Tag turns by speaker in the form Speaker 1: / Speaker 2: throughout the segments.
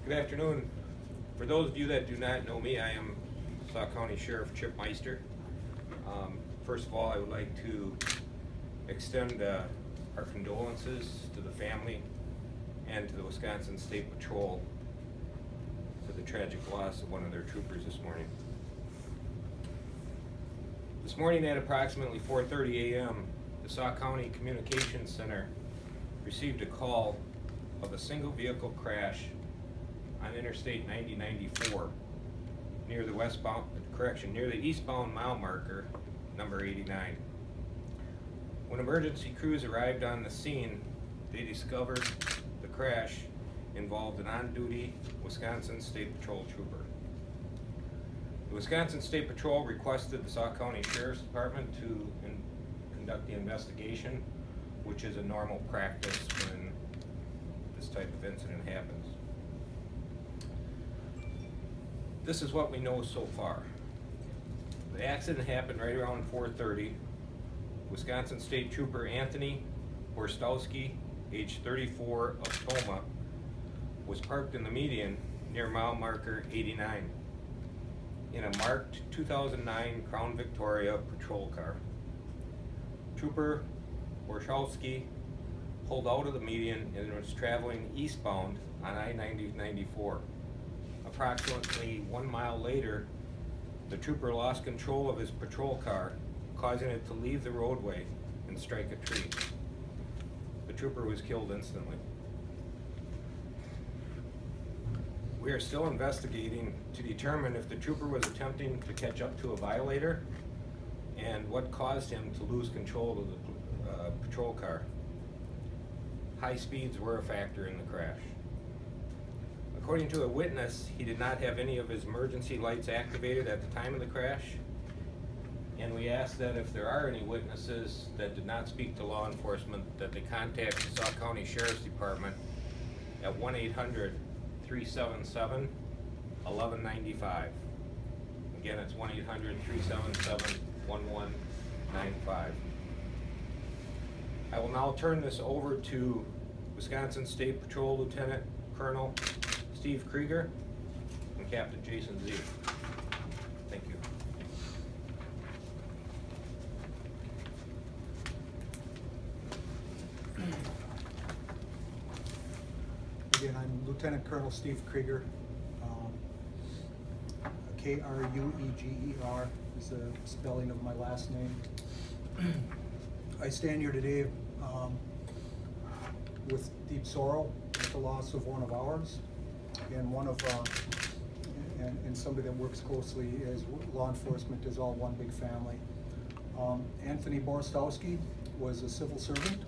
Speaker 1: Good afternoon. For those of you that do not know me, I am Sauk County Sheriff Chip Meister. First of all, I would like to extend our condolences to the family and to the Wisconsin State Patrol for the tragic loss of one of their troopers this morning. This morning at approximately 4:30 a.m., the Sauk County Communications Center received a call of a single vehicle crash on Interstate 9094 near the eastbound mile marker number 89. When emergency crews arrived on the scene, they discovered the crash involved an on-duty Wisconsin State Patrol trooper. The Wisconsin State Patrol requested the Sauk County Sheriff's Department to conduct the investigation, which is a normal practice when this type of incident happens. This is what we know so far. The accident happened right around 4:30. Wisconsin State Trooper Anthony Borstowski, age 34, of Toma, was parked in the median near mile marker 89 in a marked 2009 Crown Victoria patrol car. Trooper Borstowski pulled out of the median and was traveling eastbound on I-90-94. Approximately 1 mile later, the trooper lost control of his patrol car, causing it to leave the roadway and strike a tree. The trooper was killed instantly. We are still investigating to determine if the trooper was attempting to catch up to a violator and what caused him to lose control of the patrol car. High speeds were a factor in the crash. According to a witness, he did not have any of his emergency lights activated at the time of the crash, and we ask that if there are any witnesses that did not speak to law enforcement, that they contact the Sauk County Sheriff's Department at 1-800-377-1195. Again, it's 1-800-377-1195. I will now turn this over to Wisconsin State Patrol Lieutenant Colonel Steve Krieger and Captain Jason Z. Thank you.
Speaker 2: Again, I'm Lieutenant Colonel Steve Krieger. K-R-U-E-G-E-R is the spelling of my last name. I stand here today with deep sorrow at the loss of one of ours, and and somebody that works closely as law enforcement is all one big family. Anthony Borstowski was a civil servant.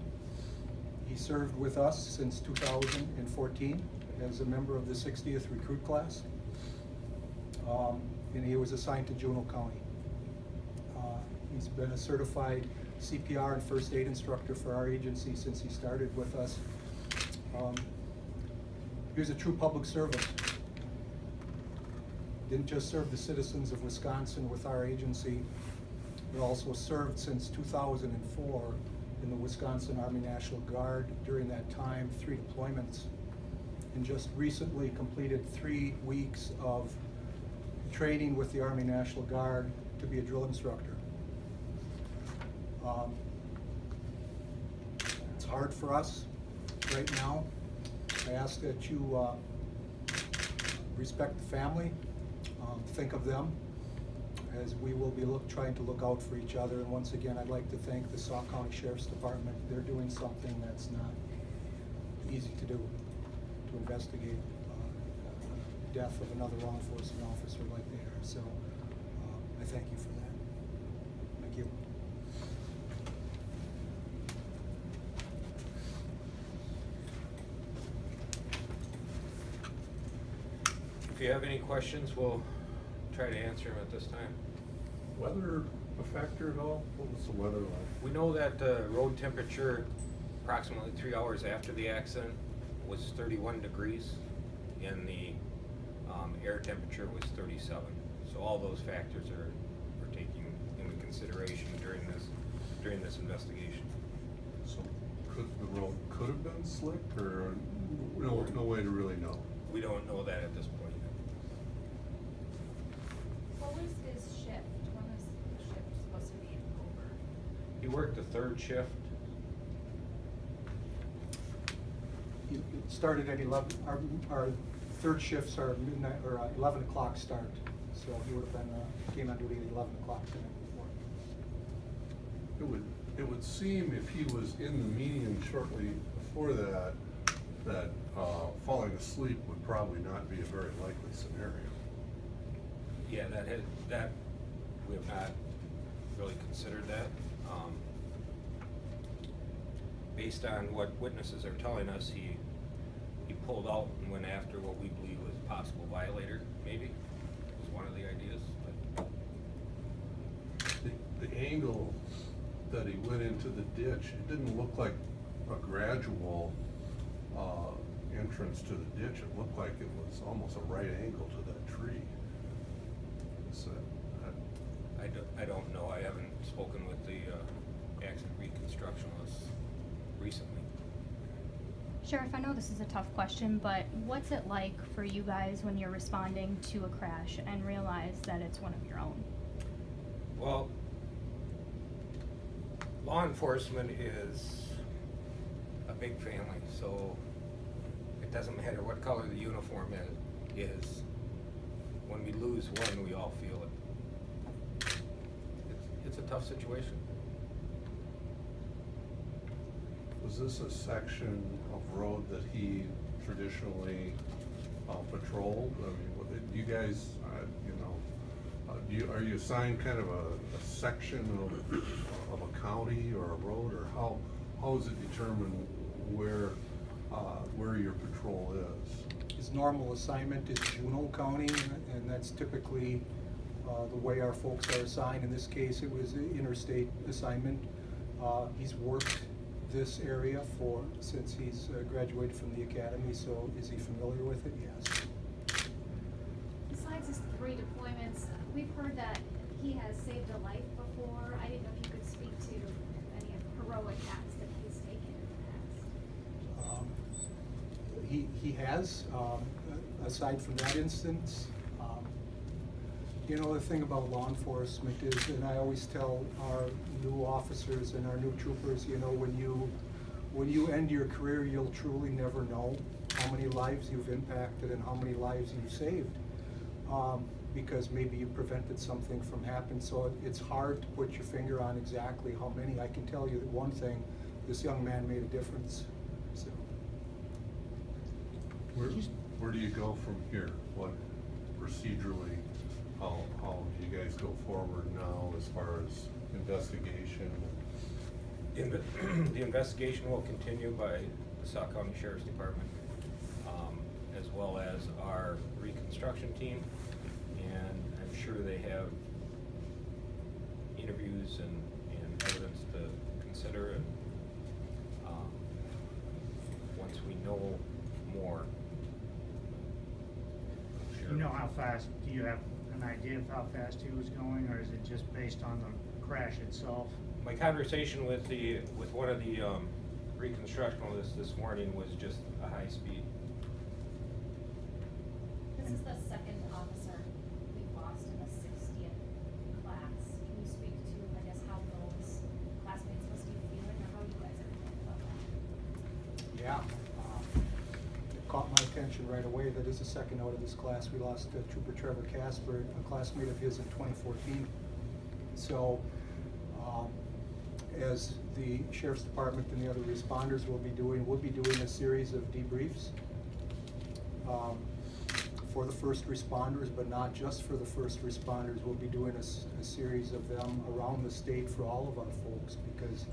Speaker 2: He served with us since 2014 as a member of the 60th recruit class, and he was assigned to Juneau County. He's been a certified CPR and first aid instructor for our agency since he started with us. He was a true public servant. Didn't just serve the citizens of Wisconsin with our agency, but also served since 2004 in the Wisconsin Army National Guard. During that time, 3 deployments, and just recently completed 3 weeks of training with the Army National Guard to be a drill instructor. It's hard for us right now. I ask that you respect the family, think of them, as we will be trying to look out for each other. And once again, I'd like to thank the Sauk County Sheriff's Department. They're doing something that's not easy to do, to investigate the death of another law enforcement officer like they are. So I thank you for that. Thank you.
Speaker 1: If you have any questions, we'll try to answer them at this time.
Speaker 3: Weather a factor at all? What was the weather like?
Speaker 1: We know that the road temperature approximately 3 hours after the accident was 31 degrees and the air temperature was 37. So all those factors are taken into consideration during this investigation.
Speaker 3: So the road could have been slick, or no way to really know?
Speaker 1: We don't know that at this point.
Speaker 4: What was his shift? When was the shift supposed to be over?
Speaker 1: He worked the third shift.
Speaker 2: It started at 11, our third shifts are midnight, or 11 o'clock start. So he would have been, came on duty at 11 o'clock the night before.
Speaker 3: It would seem if he was in the meeting shortly before that, that falling asleep would probably not be a very likely scenario.
Speaker 1: Yeah, that we have not really considered that. Based on what witnesses are telling us, he pulled out and went after what we believe was a possible violator, maybe, was one of the ideas. But
Speaker 3: The angle that he went into the ditch, it didn't look like a gradual entrance to the ditch. It looked like it was almost a right angle to that tree. So,
Speaker 1: I don't know. I haven't spoken with the accident reconstructionist recently.
Speaker 5: Sheriff, I know this is a tough question, but what's it like for you guys when you're responding to a crash and realize that it's one of your own?
Speaker 1: Well, law enforcement is a big family, so it doesn't matter what color the uniform is. When we lose one, we all feel it. It's a tough situation.
Speaker 3: was this a section of road that he traditionally patrolled? I mean, you guys, are you assigned kind of a section of a county or a road, or how is it determined where your patrol is?
Speaker 2: His normal assignment is Juneau County, and that's typically the way our folks are assigned. In this case, it was an interstate assignment. He's worked this area since he's graduated from the academy, so is he familiar with it? Yes.
Speaker 4: Besides his 3 deployments, we've heard that he has saved a life before. I didn't know if you could speak to any heroic acts that he's taken in the past.
Speaker 2: He has, aside from that instance, the thing about law enforcement is, and I always tell our new officers and our new troopers, when you end your career, you'll truly never know how many lives you've impacted and how many lives you've saved, because maybe you prevented something from happening. So it's hard to put your finger on exactly how many. I can tell you that one thing, this young man made a difference. So.
Speaker 3: Where do you go from here? What procedurally? How do you guys go forward now as far as investigation?
Speaker 1: The investigation will continue by the Sauk County Sheriff's Department, as well as our reconstruction team, and I'm sure they have interviews and evidence to consider, and once we know more.
Speaker 6: Do you know how fast, do you have an idea of how fast he was going, or is it just based on the crash itself?
Speaker 1: My conversation with one of the reconstructionists this morning was just a high speed.
Speaker 4: This is the second officer we've lost in the 60th class. Can you speak to, I guess, how those classmates must be feeling, or how you guys are feeling about that?
Speaker 2: Yeah, it caught my attention right away. That is the second out of this class. We lost Trooper Trevor Casper, a classmate of his in 2014. So, as the Sheriff's Department and the other responders will be doing, we'll be doing a series of debriefs for the first responders, but not just for the first responders. We'll be doing a series of them around the state for all of our folks, because,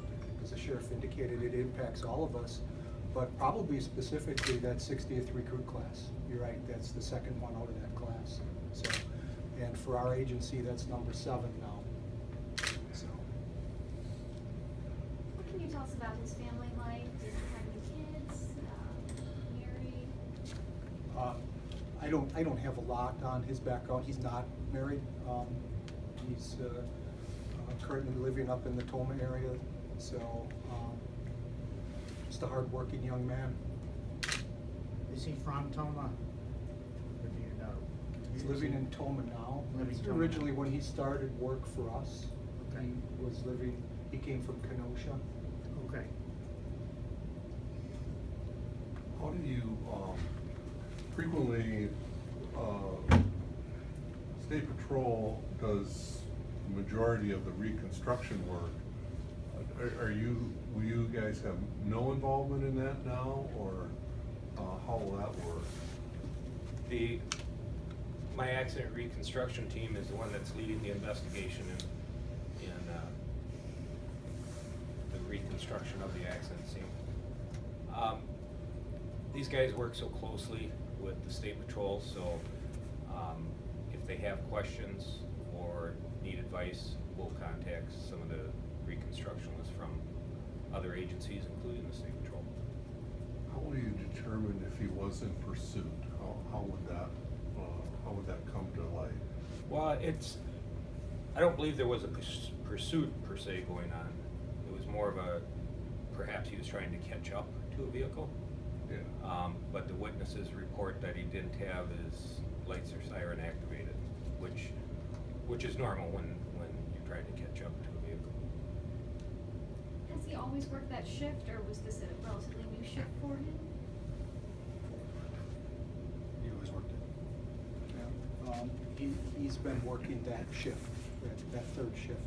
Speaker 2: as the Sheriff indicated, it impacts all of us, but probably specifically that 60th recruit class. You're right, that's the second one out of that class. So, and for our agency, that's number 7 now. So.
Speaker 4: What can you tell us about his family life? Does he have any kids? Married?
Speaker 2: I don't have a lot on his background. He's not married. He's currently living up in the Toma area. So just a hard-working young man.
Speaker 6: Is he from Toma?
Speaker 2: He's living in Toma now.
Speaker 6: Living in Toma.
Speaker 2: Originally, when he started work for us,
Speaker 6: Okay.
Speaker 2: he came from Kenosha.
Speaker 6: Okay.
Speaker 3: How do you, frequently, State Patrol does the majority of the reconstruction work. Will you guys have no involvement in that now, or, how will that work?
Speaker 1: My accident reconstruction team is the one that's leading the investigation in the reconstruction of the accident scene. These guys work so closely with the State Patrol, so if they have questions or need advice, we'll contact some of the reconstructionists from other agencies, including the State Patrol.
Speaker 3: How will you determine if he was in pursuit? How would that come to light?
Speaker 1: Well, I don't believe there was a pursuit per se going on. It was more of perhaps he was trying to catch up to a vehicle.
Speaker 3: Yeah.
Speaker 1: But the witnesses report that he didn't have his lights or siren activated, which is normal when you're trying to catch up to a vehicle.
Speaker 4: Has he always worked that shift, or was this a relatively new shift for him?
Speaker 7: He always worked it.
Speaker 2: Yeah. He's been working that shift, that third shift,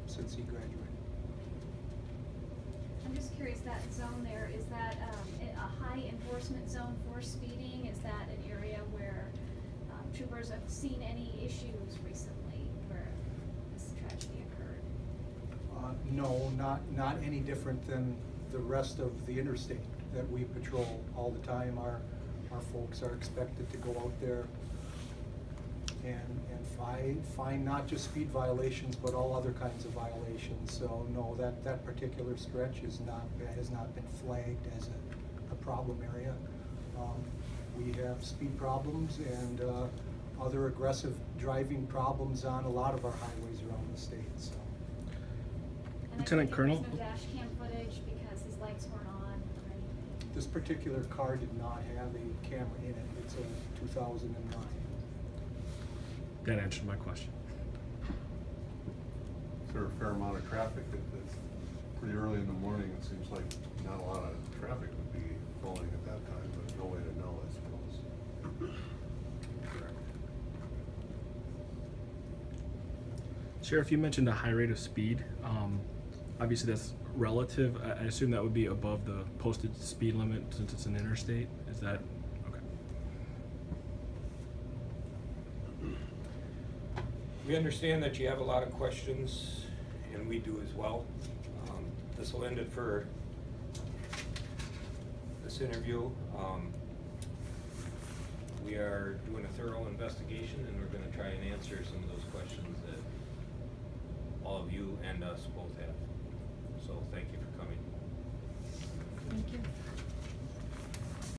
Speaker 2: since he graduated.
Speaker 4: I'm just curious, that zone there, is that a high enforcement zone for speeding? Is that an area where troopers have seen any issues recently where this tragedy occurred?
Speaker 2: No, not any different than the rest of the interstate that we patrol all the time. Our folks are expected to go out there and find not just speed violations, but all other kinds of violations. So no, that particular stretch has not been flagged as a problem area. We have speed problems and other aggressive driving problems on a lot of our highways around the state. So.
Speaker 4: And
Speaker 7: Lieutenant Colonel?
Speaker 4: There's no dash cam footage because his lights weren't on or anything?
Speaker 2: This particular car did not have a camera in it. It's a 2009.
Speaker 7: That answered my question.
Speaker 3: Is there a fair amount of traffic? It's pretty early in the morning. It seems like not a lot of traffic would be flowing at that time, but no way to know, I suppose.
Speaker 1: Correct.
Speaker 7: Sheriff, you mentioned a high rate of speed. Obviously, that's relative. I assume that would be above the posted speed limit since it's an interstate. Is that okay?
Speaker 1: We understand that you have a lot of questions, and we do as well. This will end it for this interview. We are doing a thorough investigation, and we're going to try and answer some of those questions that all of you and us both have. So thank you for coming.
Speaker 5: Thank you.